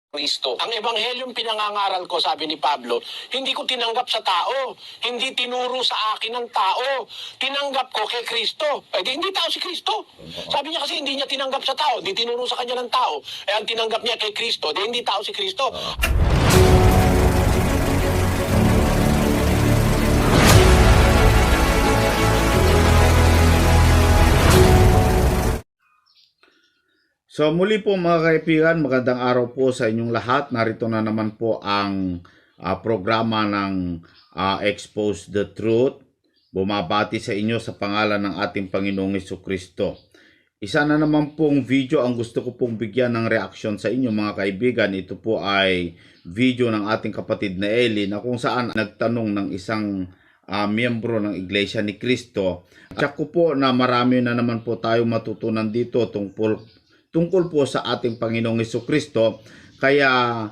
Kristo. Ang ebanghelyong pinangangaral ko, sabi ni Pablo, hindi ko tinanggap sa tao. Hindi tinuro sa akin ng tao. Tinanggap ko kay Kristo. Eh di hindi tao si Kristo. Sabi niya kasi hindi niya tinanggap sa tao. Hindi tinuro sa kanya ng tao. Eh ang tinanggap niya kay Kristo. Di hindi tao si Kristo. So muli po mga kaibigan, magandang araw po sa inyong lahat. Narito na naman po ang programa ng Expose the Truth. Bumabati sa inyo sa pangalan ng ating Panginoong Jesucristo. Isa na naman pong video ang gusto ko pong bigyan ng reaksyon sa inyo mga kaibigan. Ito po ay video ng ating kapatid na Eli na kung saan nagtanong ng isang miyembro ng Iglesia ni Cristo. Tiyak ko po na marami na naman po tayo matutunan dito tungkol po sa ating Panginoong Jesucristo. Kaya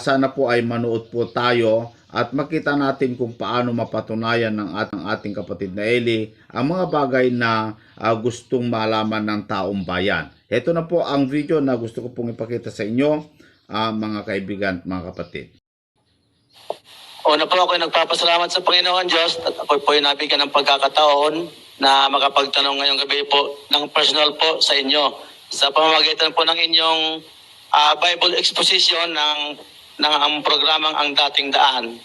sana po ay manood po tayo at makita natin kung paano mapatunayan ng ating kapatid na Eli ang mga bagay na gustong malaman ng taong bayan. Ito na po ang video na gusto ko pong ipakita sa inyo, mga kaibigan, mga kapatid. Una po ako ay nagpapasalamat sa Panginoon Diyos at ako po ay nabigyan ng pagkakataon na makapagtanong ngayong gabi po ng personal po sa inyo sa pamamagitan po ng inyong Bible exposition ng programang Ang Dating Daan.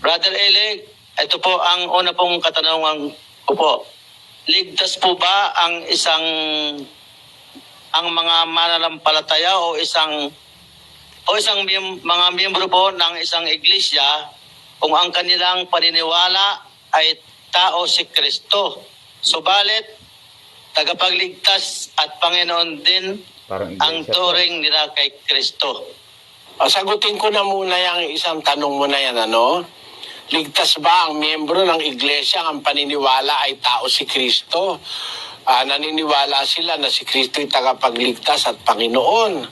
Brother Eli, ito po ang una pong katanungan ko po. Ligtas po ba ang mga mananampalataya o mga miyembro po ng isang iglesia kung ang kanilang paniniwala ay tao si Kristo? Subalit, tagapagligtas at Panginoon din ang turing nila kay Kristo. Sagutin ko na muna yung isang tanong mo na yan, ano? Ligtas ba ang miyembro ng iglesia ang paniniwala ay tao si Kristo? Naniniwala sila na si Kristo ay tagapagligtas at Panginoon.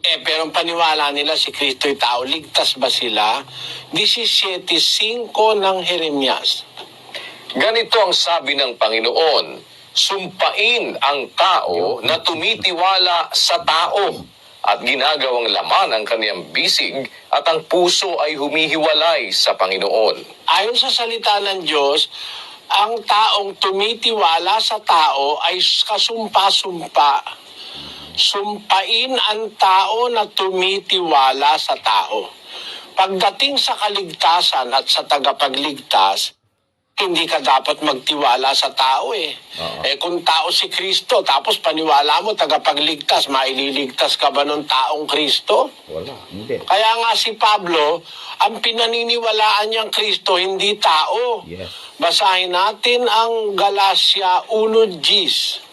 Pero ang paniwala nila si Kristo ay tao, ligtas ba sila? 17:5 ng Jeremias. Ganito ang sabi ng Panginoon, sumpain ang tao na tumitiwala sa tao at ginagawang laman ang kaniyang bisig at ang puso ay humihiwalay sa Panginoon. Ayon sa salita ng Diyos, ang taong tumitiwala sa tao ay kasumpa-sumpa. Sumpain ang tao na tumitiwala sa tao. Pagdating sa kaligtasan at sa tagapagligtas, hindi ka dapat magtiwala sa tao eh. Kung tao si Kristo, tapos paniwala mo tagapagligtas, maililigtas ka ba ng taong Kristo? Wala, hindi. Kaya nga si Pablo, ang pinaniniwalaan niyang Kristo, hindi tao. Yes. Basahin natin ang Galatia 1:10.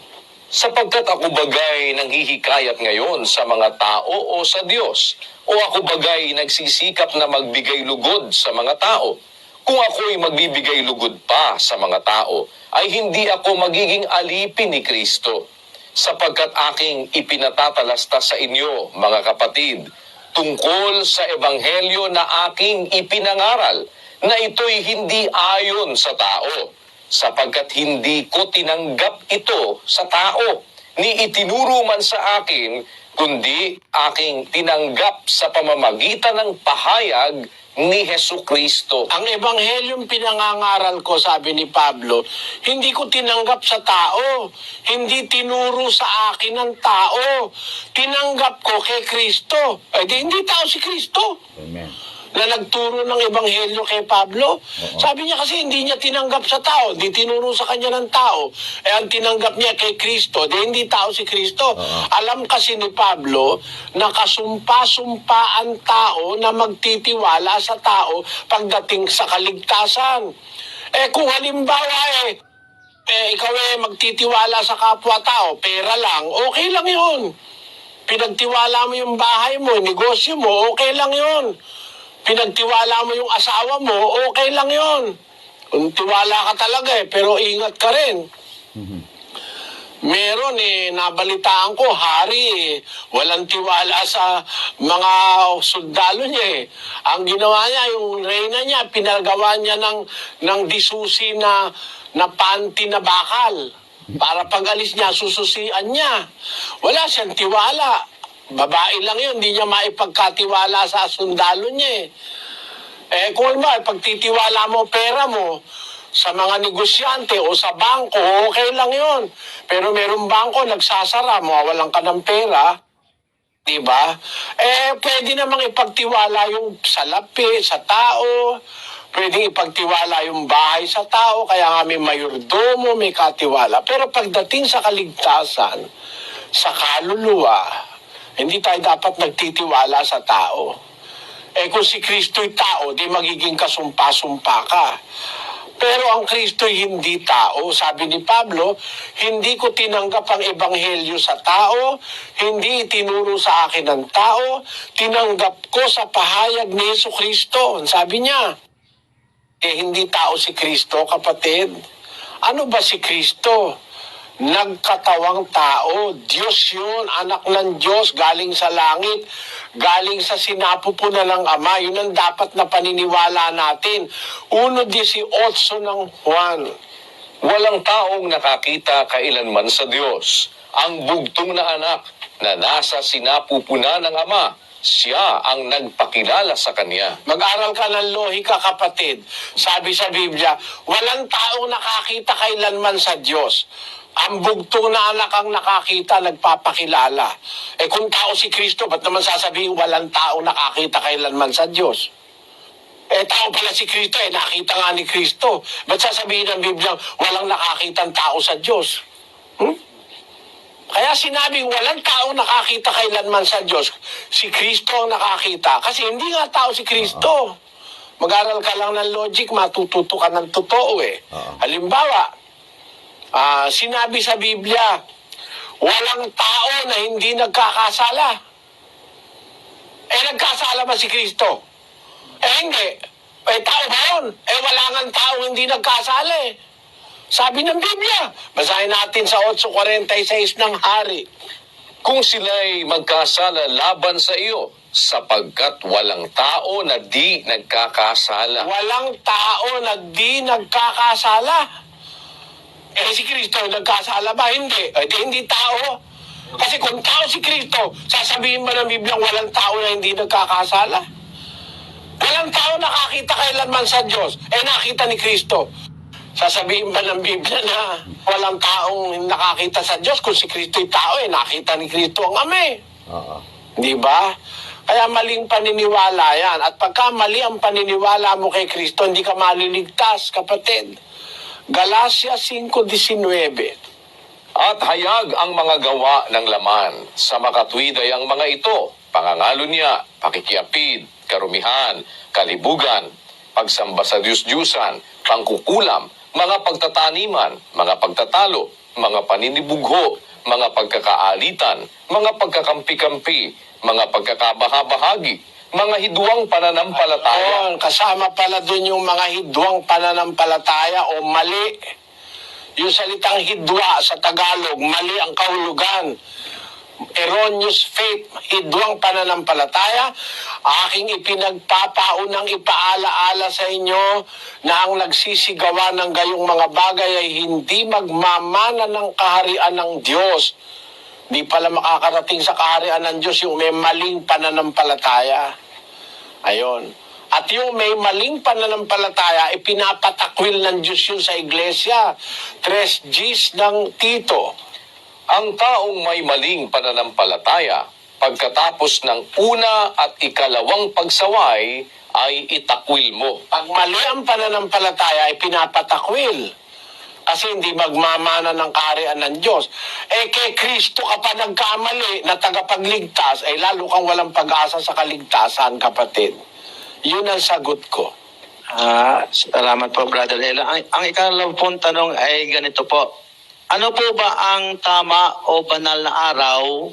Sapagkat ako bagay nanghihikayat ngayon sa mga tao o sa Diyos, o ako bagay nagsisikap na magbigay lugod sa mga tao. Kung ako'y magbibigay lugod pa sa mga tao, ay hindi ako magiging alipin ni Kristo, sapagkat aking ipinatatalasta sa inyo, mga kapatid, tungkol sa ebanghelyo na aking ipinangaral, na ito'y hindi ayon sa tao, sapagkat hindi ko tinanggap ito sa tao, ni itinuro man sa akin, kundi aking tinanggap sa pamamagitan ng pahayag ni Jesucristo. Ang ebanghelyong pinangangaral ko, sabi ni Pablo, hindi ko tinanggap sa tao. Hindi tinuro sa akin ng tao. Tinanggap ko kay Kristo. Di hindi tao si Kristo. Amen. Na nagturo ng ebanghelyo kay Pablo. Sabi niya kasi hindi niya tinanggap sa tao, hindi tinuro sa kanya ng tao. Ang tinanggap niya kay Kristo, hindi tao si Kristo. Alam kasi ni Pablo na kasumpa-sumpa ang tao na magtitiwala sa tao pagdating sa kaligtasan. Kung halimbawa ikaw magtitiwala sa kapwa-tao, pera lang, okay lang yun. Pinagtiwala mo yung bahay mo, negosyo mo, okay lang yun. Pinagtiwala mo yung asawa mo, okay lang yon. Kung tiwala ka talaga pero ingat ka rin. Meron nabalitaan ko, hari walang tiwala sa mga sundalo niya Ang ginawa niya, yung reyna niya, pinagawa niya ng disusi na panty na bakal. Para pag alis niya, sususian niya. Wala siyang tiwala. Babae lang yun, hindi niya maipagkatiwala sa sundalo niya eh. Kung ba, pagtitiwala mo pera mo sa mga negosyante o sa bangko, okay lang yun. Pero merong bangko, nagsasara, mawawalan ka ng pera. Diba? Pwede namang ipagtiwala yung salapi sa tao, pwede ipagtiwala yung bahay sa tao, kaya nga may mayordomo, may katiwala. Pero pagdating sa kaligtasan, sa kaluluwa, hindi tayo dapat nagtitiwala sa tao. Kung si Kristo'y tao, di magiging kasumpa-sumpa ka. Pero ang Kristo'y hindi tao. Sabi ni Pablo, hindi ko tinanggap ang ebanghelyo sa tao, hindi itinuro sa akin ng tao, tinanggap ko sa pahayag ni Jesucristo. Sabi niya, hindi tao si Kristo, kapatid. Ano ba si Kristo? Nagkatawang tao. Diyos yun, anak ng Diyos, galing sa langit, galing sa sinapupunan ng Ama. Yun ang dapat na paniniwala natin. 1:18 ng Juan. Walang taong nakakita kailanman sa Diyos. Ang bugtong na anak na nasa sinapupunan ng Ama, siya ang nagpakilala sa Kanya. Mag-aral ka ng lohika, kapatid. Sabi sa Biblia, walang taong nakakita kailanman sa Diyos. Ang bugtong na anak ang nakakita, nagpapakilala. Kung tao si Kristo, ba't naman sasabihin walang taong nakakita kailanman sa Diyos? Tao pala si Kristo, nakita nga ni Kristo. Ba't sasabihin ng Biblia, walang nakakitang tao sa Diyos? Kaya sinabing walang taong nakakita kailanman sa Diyos. Si Kristo ang nakakita. Kasi hindi nga tao si Kristo. Mag-aral ka lang ng logic, matututo ka ng totoo Halimbawa, sinabi sa Biblia, walang tao na hindi nagkakasala. Nagkasala ba si Kristo? Hindi. Tao ba yun? Wala nga tao hindi nagkasala Sabi ng Biblia. Basahin natin sa 8:46 ng Hari. Kung sila'y magkasala laban sa iyo, sapagkat walang tao na di nagkakasala. Walang tao na di nagkakasala. Si Kristo, nagkasala ba? Hindi. Hindi tao. Kasi kung tao si Kristo, sasabihin mo ng Biblia, walang tao na hindi nagkakasala. Walang tao nakakita kailanman sa Diyos. Nakita ni Kristo. Sasabihin ba ng Biblia na walang taong nakakita sa Diyos? Kung si Kristo'y tao, nakita ni Kristo ang Ama. Di ba? Kaya maling paniniwala yan. At pagka mali ang paniniwala mo kay Kristo, hindi ka maliligtas, kapatid. Galacia 5:19. At hayag ang mga gawa ng laman. Sa makatwid ay ang mga ito, pangangalo niya, pakikiapid, karumihan, kalibugan, pagsamba sa Diyos-Diyusan, pangkukulam, mga pagtataniman, mga pagtatalo, mga paninibugho, mga pagkakaalitan, mga pagkakampi-kampi, mga pagkakabahabahagi, mga hidwang pananampalataya. Kasama pala dun yung mga hidwang pananampalataya o mali. Yung salitang hidwa sa Tagalog, mali ang kahulugan. Erroneous faith, hidwang pananampalataya. Aking ipinagpapaunang ipaalaala sa inyo na ang nagsisigawa ng gayong mga bagay ay hindi magmamana ng kaharian ng Diyos. Di pala makakarating sa kaharian ng Diyos yung may maling pananampalataya. Ayon. At yung may maling pananampalataya, ipinapatakwil ng Diyos yun sa iglesia. 3 Gs ng Tito. Ang taong may maling pananampalataya, pagkatapos ng una at ikalawang pagsaway, ay itakwil mo. Pag mali ang pananampalataya, ipinapatakwil. Kasi hindi magmamana ng kaharian ng Diyos. Kay Kristo ka pa nagkamali na tagapagligtas, lalo kang walang pag-asa sa kaligtasan, kapatid. Yun ang sagot ko. Salamat po, Brother Ella. Ang ikalawang pong tanong ay ganito po. Ano po ba ang tama o banal na araw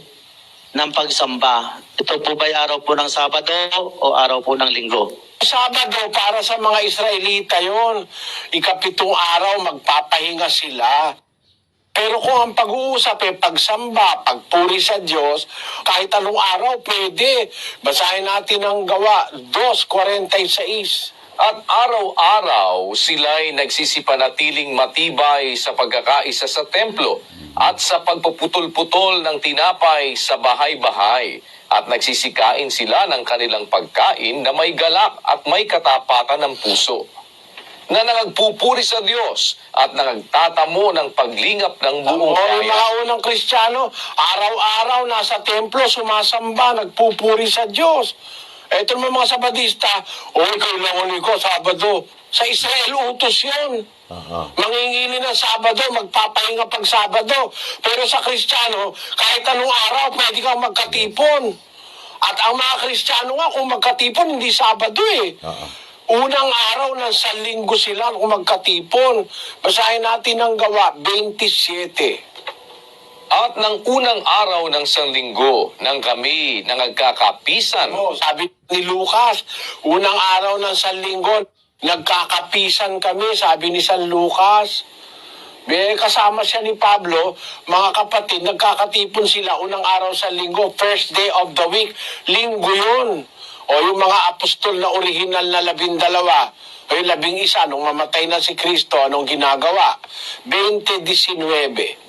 ng pagsamba? Ito po ba araw po ng Sabado o araw po ng Linggo? Sabado para sa mga Israelita yon. 7 araw magpapahinga sila. Pero kung ang pag-uusap pagsamba, pagpuri sa Diyos, kahit anong araw pwede. Basahin natin ang Gawa 2:46. At araw-araw sila'y nagsisipanatiling matibay sa pagkakaisa sa templo at sa pagpuputol-putol ng tinapay sa bahay-bahay. At nagsisikain sila ng kanilang pagkain na may galak at may katapatan ng puso, na nagpupuri sa Diyos at nagtatamo ng paglingap ng buong Yung bayan. mga unang Kristiyano, araw-araw nasa templo, sumasamba, nagpupuri sa Diyos. Ito naman mga Sabadista, kailangan ko, Sabado. Sa Israel, utos yun. Mangingili ng Sabado, magpapahinga pag Sabado. Pero sa Kristiyano, kahit anong araw, pwede kang magkatipon. At ang mga Kristiyano nga, kung magkatipon, hindi Sabado eh. Unang araw ng Sanlinggo sila kung magkatipon. Basahin natin ang Gawa 27. At ng unang araw ng Sanlinggo, nang kami nagkakapisan, Sabi ni Lucas, unang araw ng Sanlinggo, nagkakapisan kami, sabi ni San Lucas. Kasama siya ni Pablo, mga kapatid, nagkakatipon sila unang araw sa linggo, first day of the week, linggo yun. O yung mga apostol na original na 12, o yung 11, nung mamatay na si Kristo, anong ginagawa? 20:19.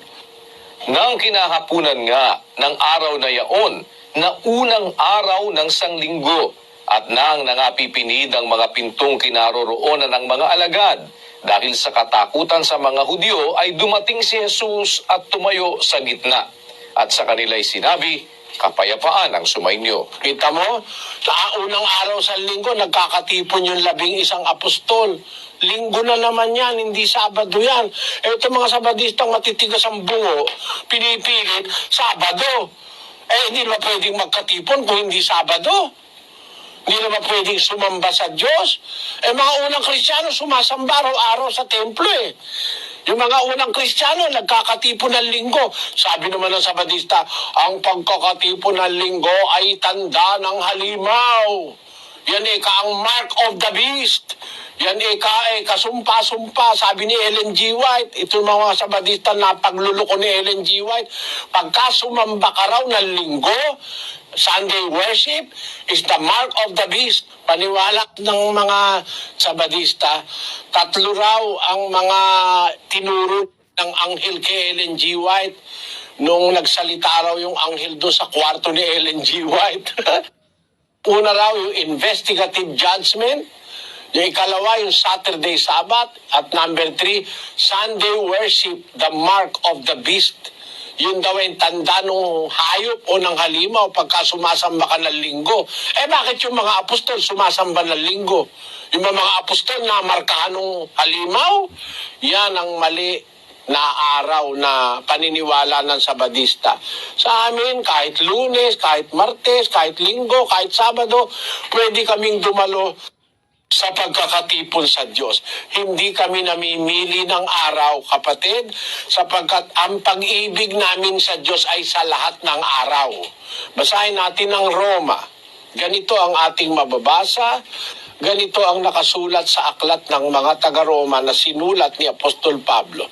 nang kinahapunan nga ng araw na yaon, na unang araw ng Sanlinggo, at nang nangapipinid ang mga pintong kinaroroonan ng mga alagad, dahil sa katakutan sa mga Hudyo, ay dumating si Jesus at tumayo sa gitna. At sa kanila'y sinabi, kapayapaan ang sumainyo. Kita mo, sa unang araw sa linggo, nagkakatipon yung 11 apostol. Linggo na naman yan, hindi Sabado yan. Ito mga Sabadistang matitigas ang bungo, pinipilit, Sabado. Hindi na pwedeng magkatipon kung hindi Sabado. Hindi na pwedeng sumamba sa Diyos. Mga unang Kristiyano, sumasamba araw-araw sa templo eh. Yung mga unang Kristiyano, nagkakatipon ng linggo. Sabi naman ng Sabadista, ang pagkakatipon ng linggo ay tanda ng halimaw. Yan ang mark of the beast. Yan kasumpa-sumpa. Sabi ni Ellen G. White, ito mga Sabadista na pagluluko ni Ellen G. White, pagka sumamba ka raw ng linggo, Sunday worship is the mark of the beast. Paniwala ng mga Sabadista, 3 raw ang mga tinuro ng anghel kay Ellen G. White nung nagsalita raw yung anghel doon sa kwarto ni Ellen G. White. Una raw yung investigative judgment, yung ikalawa yung Saturday Sabbath, at number 3, Sunday worship, the mark of the beast. Yun daw yung tanda ng hayop o ng halimaw pagka sumasamba ka ng linggo. Bakit yung mga apostol sumasamba ng linggo? Yung mga apostol na markahan ng halimaw? Yan ang mali na araw na paniniwala ng Sabadista. Sa amin, kahit Lunes, kahit Martes, kahit Linggo, kahit Sabado, pwede kaming dumalo sa pagkakatipon sa Diyos. Hindi kami namimili ng araw, kapatid, sapagkat ang pag-ibig namin sa Diyos ay sa lahat ng araw. Basahin natin ang Roma. Ganito ang ating mababasa. Ganito ang nakasulat sa aklat ng mga taga-Roma na sinulat ni Apostol Pablo.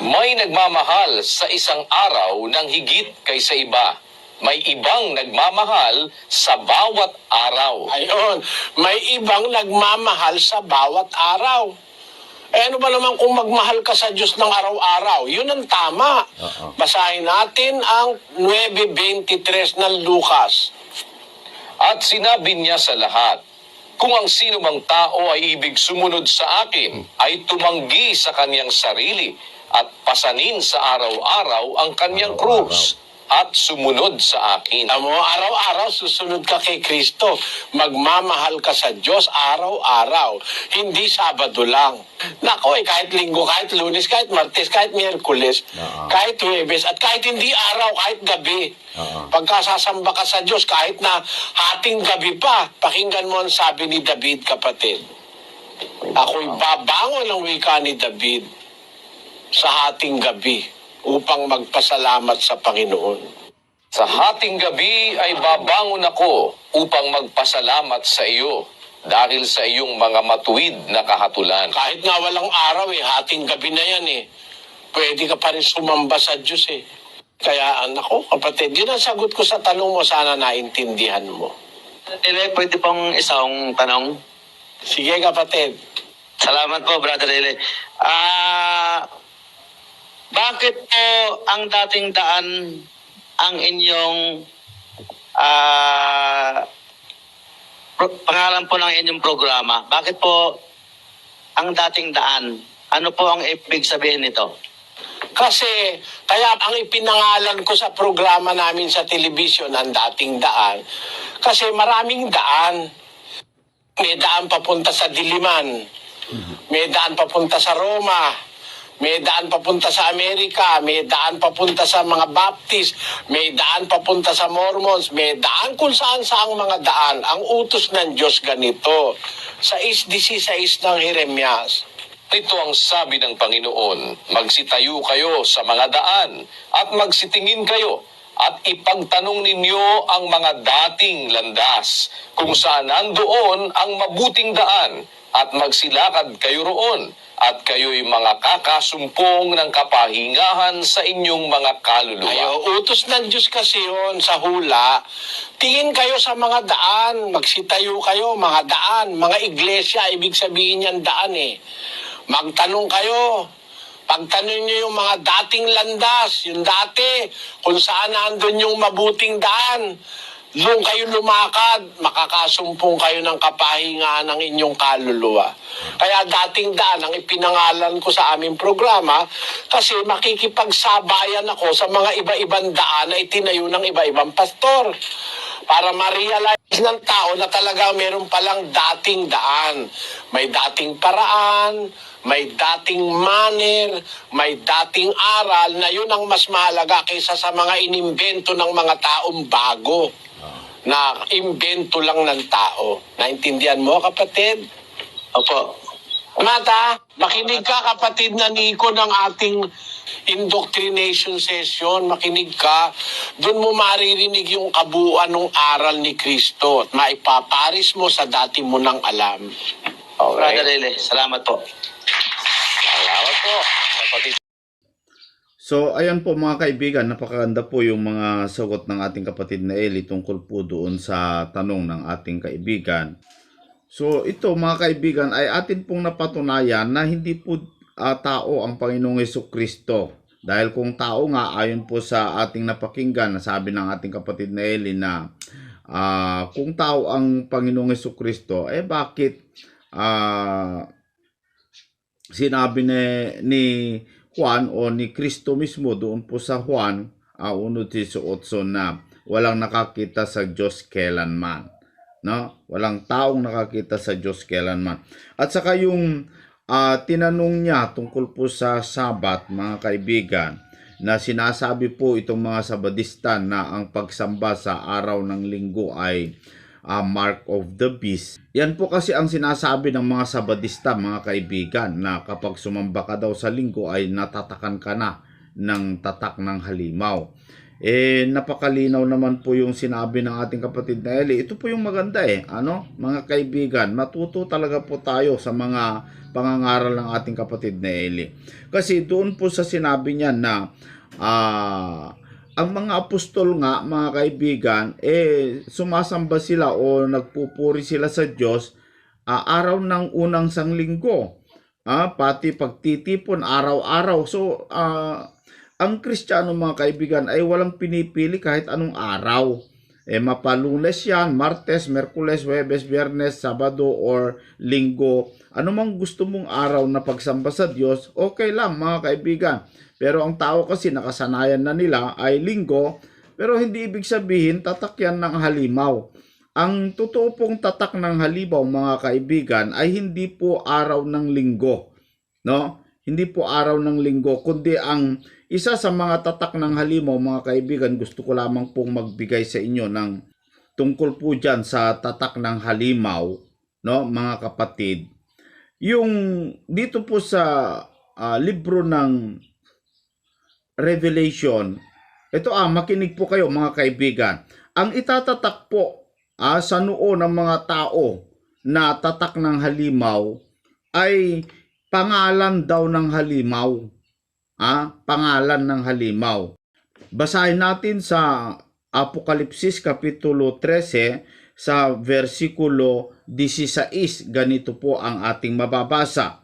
May nagmamahal sa isang araw ng higit kaysa iba. May ibang nagmamahal sa bawat araw. Ayon, may ibang nagmamahal sa bawat araw. Ano ba naman kung magmahal ka sa Diyos ng araw-araw? Yun ang tama. Basahin natin ang 9:23 ng Lucas. At sinabi niya sa lahat, kung ang sino mang tao ay ibig sumunod sa akin, ay tumanggi sa kanyang sarili at pasanin sa araw-araw ang kanyang krus at sumunod sa akin. Amo, araw-araw susunod ka kay Kristo. Magmamahal ka sa Diyos araw-araw. Hindi Sabado lang. Nako, kahit Linggo, kahit Lunes, kahit Martes, kahit Miyerkules, kahit Huwebes, at kahit hindi araw, kahit gabi. Pagkasasamba ka sa Diyos, kahit na hating gabi pa, pakinggan mo ang sabi ni David, kapatid. Ako'y babangon ang wika ni David sa hating gabi upang magpasalamat sa Panginoon. Sa hating gabi ay babangon ako upang magpasalamat sa iyo dahil sa iyong mga matuwid na kahatulan. Kahit nga walang araw hating gabi na yan pwede ka pa rin sumamba sa Diyos Kaya ako, kapatid, yun ang sagot ko sa tanong mo, sana naintindihan mo. Pwede pong isang tanong. Sige kapatid. Salamat po, Brother Ele. Bakit po ang dating daan ang inyong pangalan po ng inyong programa? Bakit po ang dating daan? Ano po ang ibig sabihin nito? Kasi, kaya ang ipinangalan ko sa programa namin sa telebisyon, ang dating daan, kasi maraming daan. May daan papunta sa Diliman, may daan papunta sa Roma, may daan papunta sa Amerika, may daan papunta sa mga Baptist, may daan papunta sa Mormons, may daan kung saan-saang mga daan. Ang utos ng Diyos ganito, sa 6:16 ng Jeremias. Ito ang sabi ng Panginoon, magsitayo kayo sa mga daan at magsitingin kayo at ipagtanong ninyo ang mga dating landas kung saan nandoon ang mabuting daan at magsilakad kayo roon at kayo'y mga kakasumpong ng kapahingahan sa inyong mga kaluluwa. Ayo, utos ng Diyos kasi yun sa hula. Tingin kayo sa mga daan, magsitayo kayo, mga daan, mga iglesia, ibig sabihin yan daan eh. Magtanong kayo. Pagtanong nyo yung mga dating landas, yung dati, kung saan nandun yung mabuting daan, doon kayo lumakad, makakasumpong kayo ng kapahingahan ng inyong kaluluwa. Kaya dating daan ang ipinangalan ko sa aming programa kasi makikipagsabayan ako sa mga iba-ibang daan na itinayo ng iba-ibang pastor para ma-realize ng tao na talagang meron palang dating daan. May dating paraan, may dating manner, may dating aral na yun ang mas mahalaga kaysa sa mga inimbento ng mga taong bago na imbento lang ng tao. Naintindihan mo, kapatid? Opo. Mata, makinig ka kapatid na Nico ng ating indoctrination session. Makinig ka. Doon mo maririnig yung kabuuan ng aral ni Kristo at maipaparis mo sa dati mo nang alam. Brother Ele, salamat po. Salamat po, kapatid. So, ayan po mga kaibigan, napakaganda po yung mga sagot ng ating kapatid na Eli tungkol po doon sa tanong ng ating kaibigan. So, ito mga kaibigan ay atin pong napatunayan na hindi po tao ang Panginoong Jesucristo. Dahil kung tao nga, ayon po sa ating napakinggan, nasabi ng ating kapatid na Eli na kung tao ang Panginoong Jesucristo, bakit sinabi ni Juan o ni Kristo mismo doon po sa Juan 1:18 na walang nakakita sa Diyos kailanman, no? Walang taong nakakita sa Diyos kailanman. At saka yung tinanong niya tungkol po sa Sabat, mga kaibigan, na sinasabi po itong mga Sabadista na ang pagsamba sa araw ng linggo ay mark of the beast. Yan po kasi ang sinasabi ng mga Sabadista, mga kaibigan, na kapag sumamba ka daw sa linggo ay natatakan ka na ng tatak ng halimaw. Napakalinaw naman po yung sinabi ng ating kapatid na Eli. Ito po yung maganda mga kaibigan, matuto talaga po tayo sa mga pangangaral ng ating kapatid na Eli. Kasi doon po sa sinabi niya na ang mga apostol nga, mga kaibigan, sumasamba sila o nagpupuri sila sa Diyos araw ng unang sanglinggo. Pati pagtitipon araw-araw. So, ang Kristiyano, mga kaibigan, ay walang pinipili kahit anong araw. Mapalunes yan, Martes, Merkules, Huwebes, Biyernes, Sabado, or Linggo. Ano mang gusto mong araw na pagsamba sa Diyos, okay lang, mga kaibigan. Pero ang tao kasi nakasanayan na nila ay linggo, pero hindi ibig sabihin tatak yan ng halimaw. Ang totoo pong tatak ng halimaw, mga kaibigan, ay hindi po araw ng linggo, no? Hindi po araw ng linggo, kundi ang isa sa mga tatak ng halimaw, mga kaibigan, gusto ko lamang pong magbigay sa inyo ng tungkol po dyan sa tatak ng halimaw, no, mga kapatid. Yung dito po sa libro ng Revelation, ito makinig po kayo, mga kaibigan. Ang itatatak po sa noo ng mga tao na tatak ng halimaw ay pangalan daw ng halimaw. Pangalan ng halimaw. Basahin natin sa Apokalipsis Kapitulo 13 sa versikulo 16. Ganito po ang ating mababasa.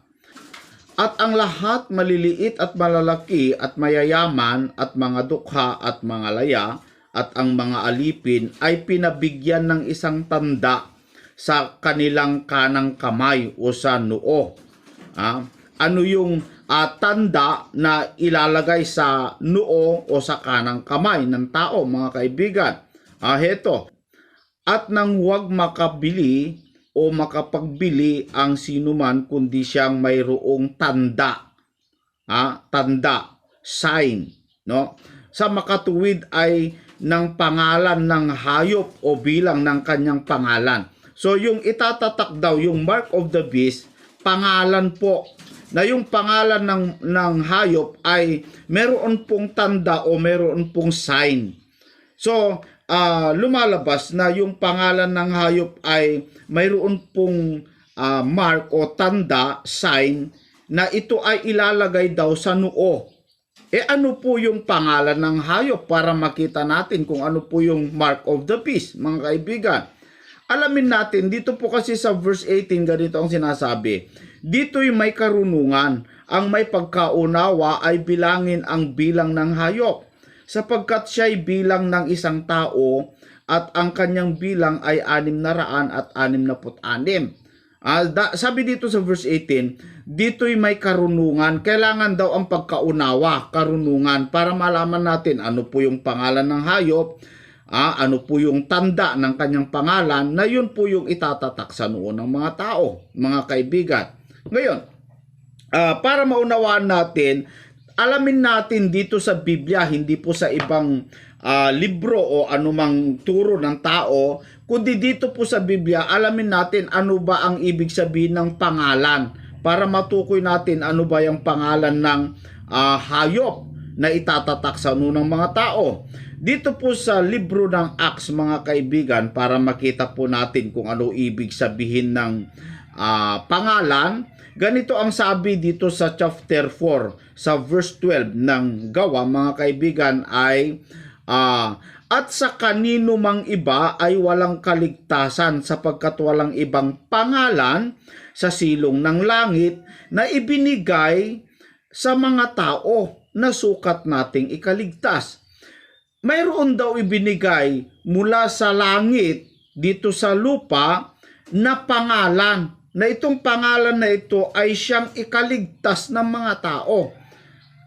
At ang lahat maliliit at malalaki at mayayaman at mga dukha at mga laya at ang mga alipin ay pinabigyan ng isang tanda sa kanilang kanang kamay o sa noo. Ano yung tanda na ilalagay sa noo o sa kanang kamay ng tao, mga kaibigan? Heto. At nang huwag makabili o makapagbili ang sinuman kundi siyang mayroong tanda. Tanda, sign, no? Sa makatuwid ay ng pangalan ng hayop o bilang ng kanyang pangalan. So yung itatatak daw, yung mark of the beast, pangalan po. Na yung pangalan ng hayop ay meron pong tanda o meron pong sign. So, lumalabas na yung pangalan ng hayop ay mayroon pong mark o tanda, sign, na ito ay ilalagay daw sa noo. Ano po yung pangalan ng hayop para makita natin kung ano po yung mark of the beast, mga kaibigan? Alamin natin, dito po kasi sa verse 18, ganito ang sinasabi. Dito'y may karunungan, ang may pagkaunawa ay bilangin ang bilang ng hayop, sapagkat siya'y bilang ng isang tao at ang kanyang bilang ay 666. Sabi dito sa verse 18, dito'y may karunungan, kailangan daw ang pagkaunawa, karunungan, para malaman natin ano po yung pangalan ng hayop, ano po yung tanda ng kanyang pangalan, na yun po yung itatatak sa noo ng mga tao, mga kaibigan. Ngayon, para maunawaan natin, alamin natin dito sa Biblia, hindi po sa ibang libro o anumang turo ng tao, kundi dito po sa Biblia, alamin natin ano ba ang ibig sabihin ng pangalan, para matukoy natin ano ba yung pangalan ng hayop na itatatak sa noo ng mga tao. Dito po sa libro ng Acts, mga kaibigan, para makita po natin kung ano ibig sabihin ng pangalan, ganito ang sabi dito sa chapter 4, sa verse 12 ng Gawa, mga kaibigan, ay at sa kanino mang iba ay walang kaligtasan sapagkat walang ibang pangalan sa silong ng langit na ibinigay sa mga tao na sukat nating ikaligtas. Mayroon daw ibinigay mula sa langit dito sa lupa na pangalan, na itong pangalan na ito ay siyang ikaligtas ng mga tao.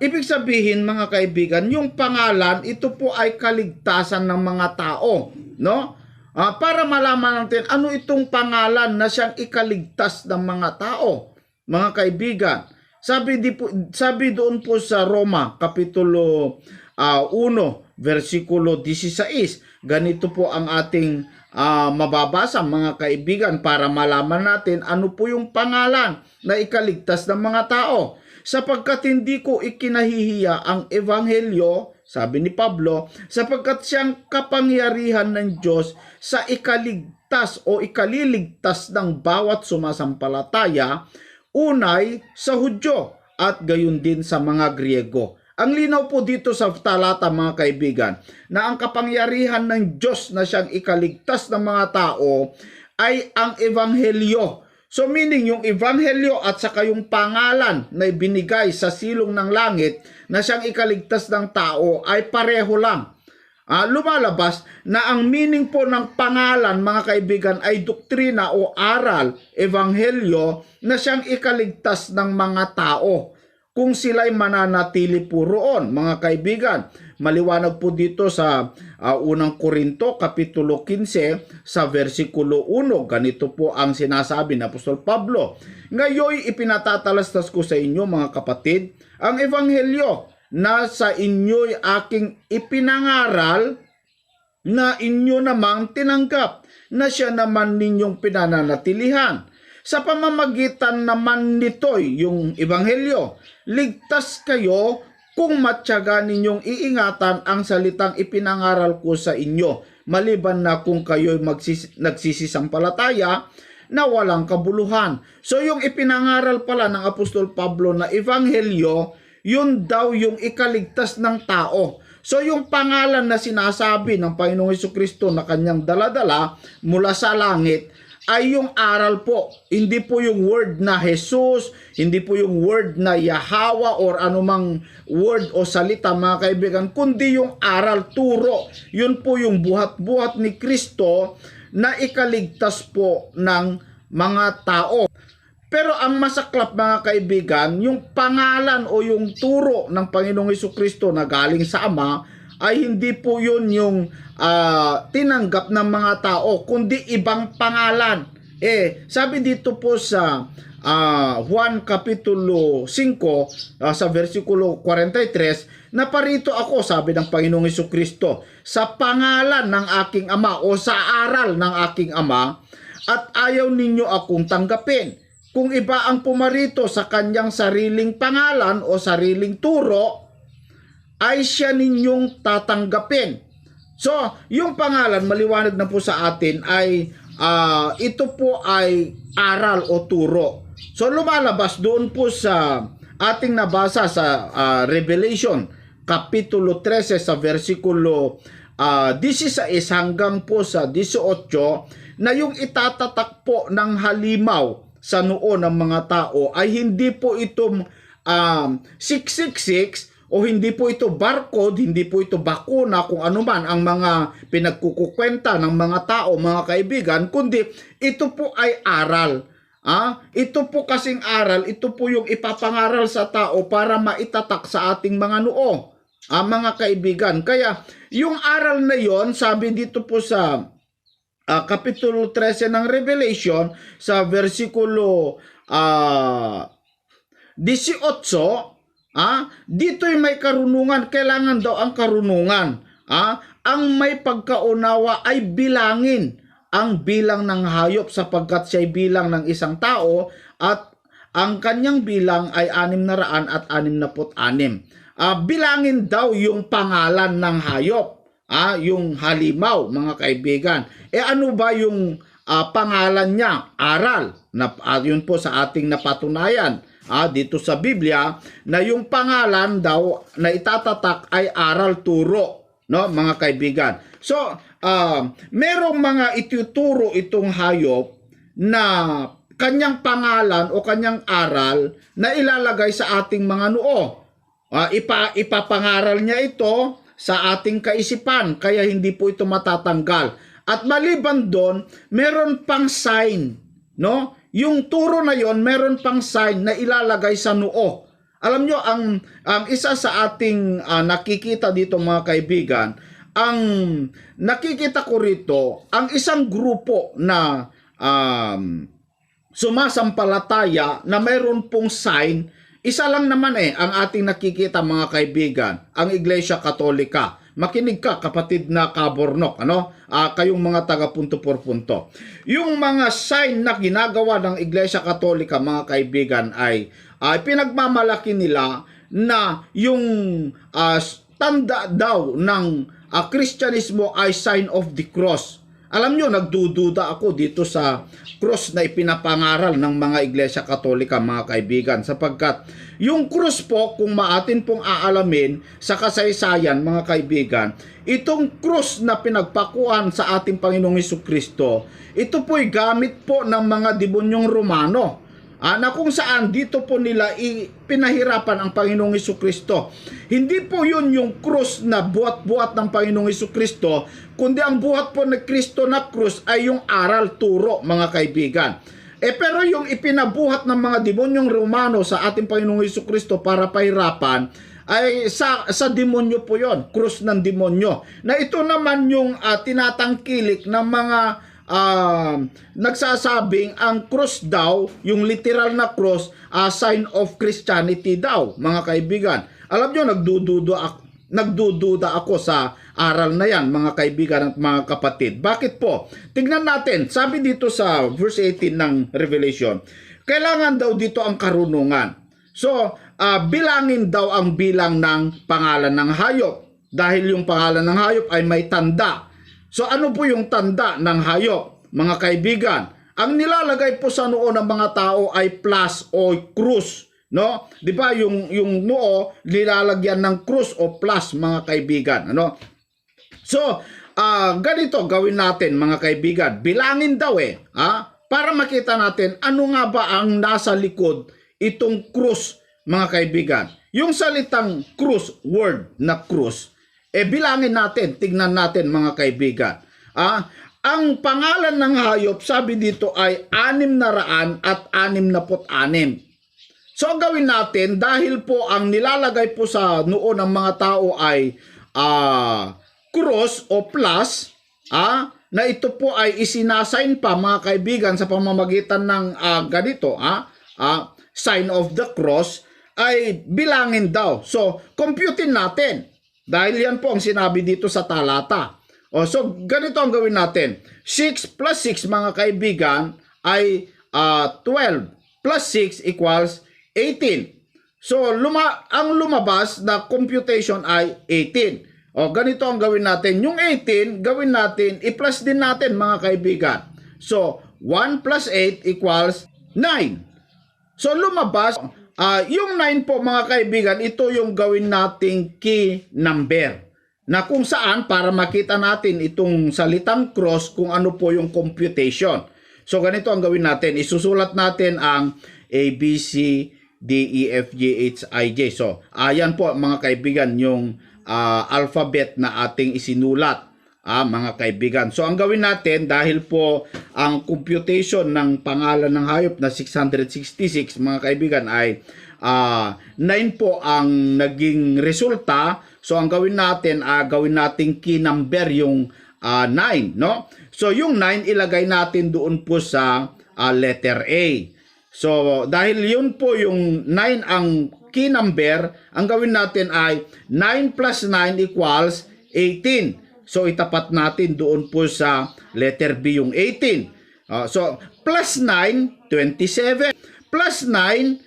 Ibig sabihin, mga kaibigan, yung pangalan, ito po ay kaligtasan ng mga tao, no? Para malaman natin ano itong pangalan na siyang ikaligtas ng mga tao, mga kaibigan. Sabi doon po sa Roma kapitulo 1 versikulo 16, ganito po ang ating mababasa, mga kaibigan, para malaman natin ano po yung pangalan na ikaligtas ng mga tao. Sapagkat hindi ko ikinahihiya ang ebanghelyo, sabi ni Pablo, sapagkat siyang kapangyarihan ng Diyos sa ikaligtas o ikaliligtas ng bawat sumasampalataya, unay sa Hudyo at gayon din sa mga Griego. Ang linaw po dito sa talata, mga kaibigan, na ang kapangyarihan ng Diyos na siyang ikaligtas ng mga tao ay ang ebanghelyo. So meaning yung ebanghelyo at saka yung pangalan na ibinigay sa silong ng langit na siyang ikaligtas ng tao ay pareho lang. Lumalabas na ang meaning po ng pangalan, mga kaibigan, ay doktrina o aral, ebanghelyo, na siyang ikaligtas ng mga tao kung sila'y mananatili po roon, mga kaibigan. Maliwanag po dito sa unang Korinto kapitulo 15 sa versikulo 1. Ganito po ang sinasabi ng Apostol Pablo. Ngayoy ipinatatalastas ko sa inyo, mga kapatid, ang ebanghelyo na sa inyo'y aking ipinangaral, na inyo namang tinanggap, na siya naman ninyong pinananatilihan. Sa pamamagitan naman nito'y yung ebanghelyo, ligtas kayo kung matyaga ninyong iingatan ang salitang ipinangaral ko sa inyo, maliban na kung kayo'y nagsisisampalataya na walang kabuluhan. So yung ipinangaral pala ng Apostol Pablo na ebanghelyo, yun daw yung ikaligtas ng tao. So yung pangalan na sinasabi ng Panginoong Jesucristo na kanyang daladala mula sa langit ay yung aral po. Hindi po yung word na Jesus, hindi po yung word na Yahweh or anumang word o salita mga kaibigan, kundi yung aral, turo. Yun po yung buhat-buhat ni Kristo na ikaligtas po ng mga tao. Pero ang masaklap mga kaibigan, yung pangalan o yung turo ng Panginoong Jesucristo na galing sa Ama ay hindi po yun yung tinanggap ng mga tao, kundi ibang pangalan. Sabi dito po sa Juan Kapitulo 5 sa versikulo 43, na parito ako, sabi ng Panginoong Jesucristo, sa pangalan ng aking Ama o sa aral ng aking Ama, at ayaw ninyo akong tanggapin. Kung iba ang pumarito sa kanyang sariling pangalan o sariling turo, ay siya ninyong tatanggapin. So, yung pangalan, maliwanag na po sa atin, ay ito po ay aral o turo. So, lumalabas doon po sa ating nabasa sa Revelation, Kapitulo 13 sa versikulo 16 hanggang po sa 18, na yung itatatak po ng halimaw sa noo ng mga tao ay hindi po ito 666 o hindi po ito barcode, hindi po ito bakuna, kung ano man ang mga pinagkukukwenta ng mga tao, mga kaibigan, kundi ito po ay aral. Ito po kasing aral, ito po yung ipapangaral sa tao para maitatak sa ating mga noo, mga kaibigan. Kaya yung aral na yon, sabi dito po sa Kapitulo 13 ng Revelation sa versikulo 18, dito'y may karunungan. Kailangan daw ang karunungan. Ang may pagkaunawa ay bilangin ang bilang ng hayop, sapagkat siya'y bilang ng isang tao at ang kanyang bilang ay 666. Bilangin daw yung pangalan ng hayop. Yung halimaw, mga kaibigan. Ano ba yung pangalan niya? Aral. Yun po sa ating napatunayan dito sa Biblia, na yung pangalan daw na itatatak ay aral, turo, no, mga kaibigan. So, merong mga ituturo itong hayop na kanyang pangalan o kanyang aral na ilalagay sa ating mga noo. Ipapangaral niya ito sa ating kaisipan, kaya hindi po ito matatanggal. At maliban doon, meron pang sign, no? Yung turo na yon, meron pang sign na ilalagay sa noo. Alam nyo, ang isa sa ating nakikita dito mga kaibigan, ang nakikita ko rito, ang isang grupo na sumasampalataya na meron pong sign. Isa lang naman ang ating nakikita mga kaibigan, ang Iglesia Katolika. Makinig ka, kapatid na kabornok, kayong mga taga punto por punto. Yung mga sign na ginagawa ng Iglesia Katolika mga kaibigan ay pinagmamalaki nila na yung tanda daw ng Kristyanismo ay sign of the cross. Alam nyo, nagdududa ako dito sa cross na ipinapangaral ng mga Iglesia Katolika mga kaibigan, sapagkat yung cross po, kung maatin pong aalamin sa kasaysayan mga kaibigan, itong cross na pinagpakuan sa ating Panginoong Jesucristo, ito po'y gamit po ng mga demonyong Romano, na kung saan dito po nila pinahirapan ang Panginoong Jesucristo. Hindi po yun yung krus na buhat-buhat ng Panginoong Jesucristo, kundi ang buhat po ni Kristo na krus ay yung aral, turo mga kaibigan. Pero yung ipinabuhat ng mga demonyong Romano sa ating Panginoong Jesucristo para pahirapan, ay sa demonyo po yon, krus ng demonyo. Na ito naman yung tinatangkilik ng mga nagsasabing ang cross daw, yung literal na cross, sign of Christianity daw mga kaibigan. Alam nyo, nagdududa ako sa aral na yan mga kaibigan at mga kapatid. Bakit po? Tignan natin, sabi dito sa verse 18 ng Revelation, kailangan daw dito ang karunungan. So, bilangin daw ang bilang ng pangalan ng hayop, dahil yung pangalan ng hayop ay may tanda. So ano po yung tanda ng hayop, mga kaibigan? Ang nilalagay po sa noo ng mga tao ay plus o krus. no? 'Di ba yung noo nilalagyan ng cross o plus, mga kaibigan, ano? So, ganito gawin natin, mga kaibigan. Bilangin daw para makita natin ano nga ba ang nasa likod itong cross, mga kaibigan. Yung salitang cross, word na cross, bilangin natin, tignan natin, mga kaibigan. Ang pangalan ng hayop, sabi dito ay 666. So ang gawin natin, dahil po ang nilalagay po sa noo ng mga tao ay cross o plus, na ito po ay isinasign pa, mga kaibigan, sa pamamagitan ng ganito, sign of the cross, ay bilangin daw. So computein natin, dahil yan po ang sinabi dito sa talata. So ganito ang gawin natin. 6 plus 6, mga kaibigan, ay 12 plus 6 equals 18. So, ang lumabas na computation ay 18. Ganito ang gawin natin. Yung 18, gawin natin, i-plus din natin, mga kaibigan. So, 1 plus 8 equals 9. So, lumabas, yung 9 po, mga kaibigan, ito yung gawin nating key number. Na kung saan, para makita natin itong salitang cross, kung ano po yung computation. So, ganito ang gawin natin. Isusulat natin ang A, B, C, D, E, F, G, H, I, J. So, ayan po, mga kaibigan, yung alphabet na ating isinulat, mga kaibigan. So, ang gawin natin, dahil po ang computation ng pangalan ng hayop na 666, mga kaibigan, ay 9 po ang naging resulta. So, ang gawin natin, gawin natin key number yung 9, no? So, yung 9, ilagay natin doon po sa letter A. So, dahil yun po yung 9 ang key number, ang gawin natin ay 9 plus 9 equals 18. So, itapat natin doon po sa letter B yung 18. So, plus 9, 27. Plus 9,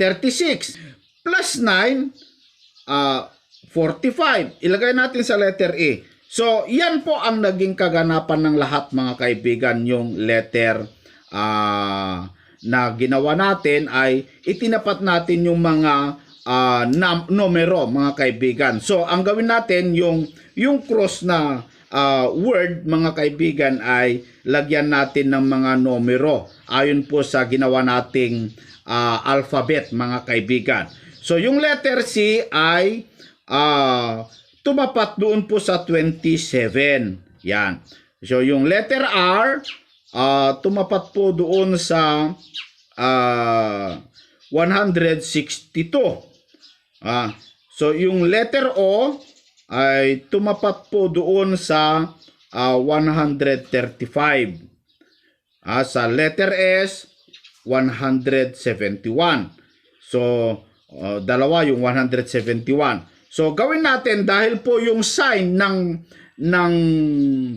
36. Plus 9, 45. Ilagay natin sa letter E. So, yan po ang naging kaganapan ng lahat, mga kaibigan, yung letter na ginawa natin ay itinapat natin yung mga numero, mga kaibigan. So, ang gawin natin, yung cross na word, mga kaibigan, ay lagyan natin ng mga numero ayon po sa ginawa nating alphabet, mga kaibigan. So, yung letter C ay tumapat doon po sa 27. Yan. So, yung letter R, tumapat po doon sa 162. So, yung letter O ay tumapat po doon sa 135. Sa letter S, 171. So, dalawa yung 171. So, gawin natin, dahil po yung sign ng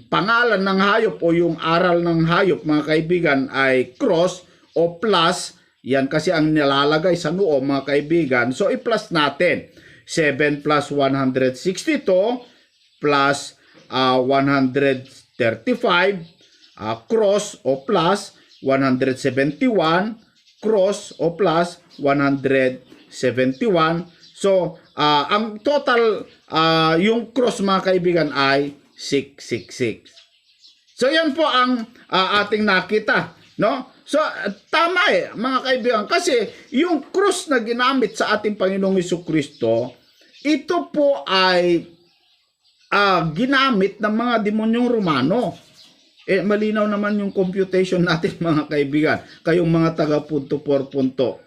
pangalan ng hayop o yung aral ng hayop, mga kaibigan, ay cross o plus. Yan kasi ang nilalagay sa noo, mga kaibigan. So, i-plus natin. 7 plus 162 plus 135 cross o plus 171 cross o plus 171. So, ang total, yung cross, mga kaibigan, ay 666. So, yan po ang ating nakita, no? So, tama mga kaibigan, kasi yung cross na ginamit sa ating Panginoong Jesucristo, ito po ay ginamit ng mga demonyong Romano. Malinaw naman yung computation natin, mga kaibigan. Kayong mga taga punto por punto.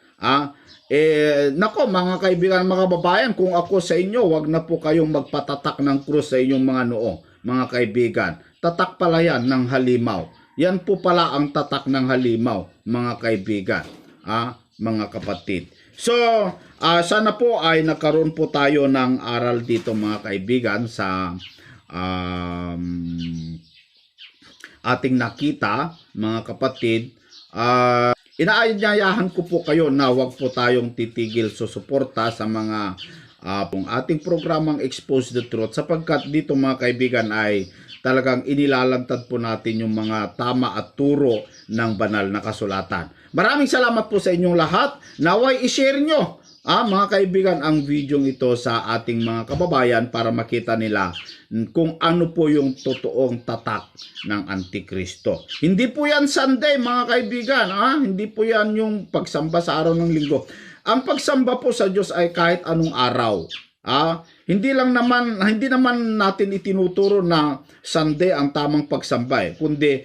Nako, mga kaibigan, mga kababayan, kung ako sa inyo, wag na po kayong magpatatak ng krus sa inyong mga noo, mga kaibigan. Tatak pala yan ng halimaw. Yan po pala ang tatak ng halimaw, mga kaibigan, mga kapatid. So, sana po ay nagkaroon po tayo ng aral dito, mga kaibigan, sa ating nakita, mga kapatid. Inaanyayahan ko po kayo na wag po tayong titigil susuporta sa mga ating programang Expose the Truth, sapagkat dito, mga kaibigan, ay talagang inilalantad po natin yung mga tama at turo ng banal na kasulatan. Maraming salamat po sa inyong lahat. Naway i-share nyo, mga kaibigan, ang video ito sa ating mga kababayan para makita nila kung ano po yung totoong tatak ng Antikristo. Hindi po yan Sunday, mga kaibigan. Hindi po yan yung pagsamba sa araw ng linggo. Ang pagsamba po sa Diyos ay kahit anong araw. Hindi naman natin itinuturo na Sunday ang tamang pagsamba, kundi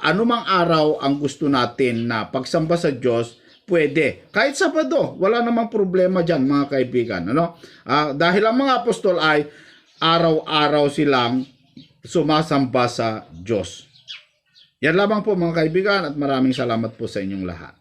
anumang araw ang gusto natin na pagsamba sa Diyos, pwede. Kahit Sabado, wala namang problema dyan, mga kaibigan. Dahil ang mga apostol ay araw-araw silang sumasamba sa Diyos. Yan lamang po, mga kaibigan, at maraming salamat po sa inyong lahat.